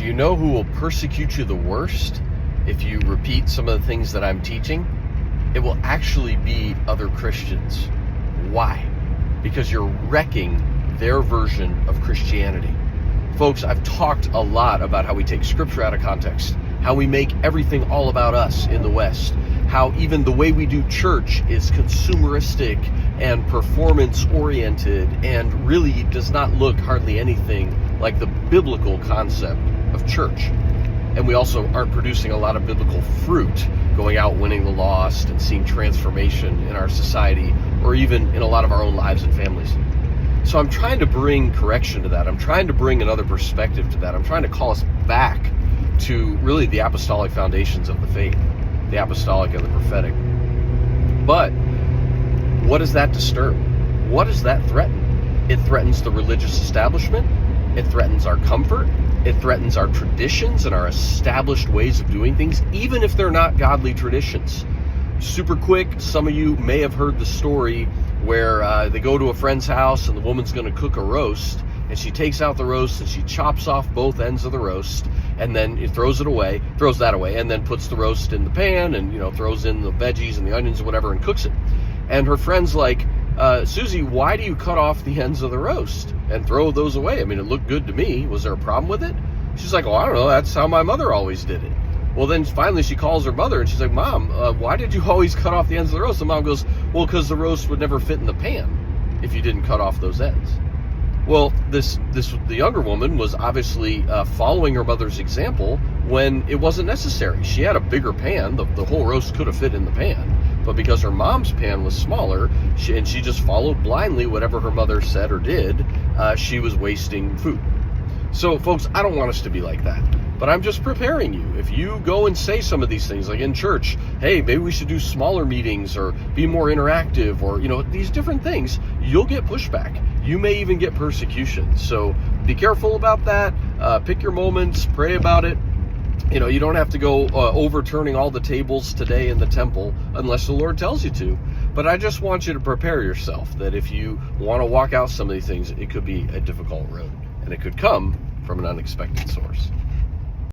Do you know who will persecute you the worst if you repeat some of the things that I'm teaching? It will actually be other Christians. Why? Because you're wrecking their version of Christianity. Folks, I've talked a lot about how we take scripture out of context, how we make everything all about us in the West, how even the way we do church is consumeristic and performance-oriented and really does not look hardly anything like the biblical concept of church. And we also aren't producing a lot of biblical fruit, going out winning the lost and seeing transformation in our society or even in a lot of our own lives and families. So I'm trying to bring correction to that. I'm trying to bring another perspective to that. I'm trying to call us back to really the apostolic foundations of the faith, the apostolic and the prophetic. But what does that disturb? What does that threaten? It threatens the religious establishment. It threatens our comfort. It threatens our traditions and our established ways of doing things, even if they're not godly traditions. Super quick, some of you may have heard the story where they go to a friend's house and the woman's going to cook a roast, and she takes out the roast and she chops off both ends of the roast, and then it throws that away, and then puts the roast in the pan and throws in the veggies and the onions and whatever and cooks it. And her friend's like, Susie, why do you cut off the ends of the roast and throw those away? I mean, it looked good to me. Was there a problem with it? She's like, I don't know. That's how my mother always did it. Well, then finally she calls her mother and she's like, Mom, why did you always cut off the ends of the roast? And Mom goes, well, because the roast would never fit in the pan if you didn't cut off those ends. Well, the younger woman was obviously following her mother's example when it wasn't necessary. She had a bigger pan. The whole roast could have fit in the pan. But because her mom's pan was smaller, she just followed blindly whatever her mother said or did, she was wasting food. So, folks, I don't want us to be like that. But I'm just preparing you. If you go and say some of these things, like in church, hey, maybe we should do smaller meetings or be more interactive or, these different things, you'll get pushback. You may even get persecution. So be careful about that. Pick your moments, pray about it. You don't have to go overturning all the tables today in the temple unless the Lord tells you to. But I just want you to prepare yourself that if you want to walk out some of these things, it could be a difficult road and it could come from an unexpected source.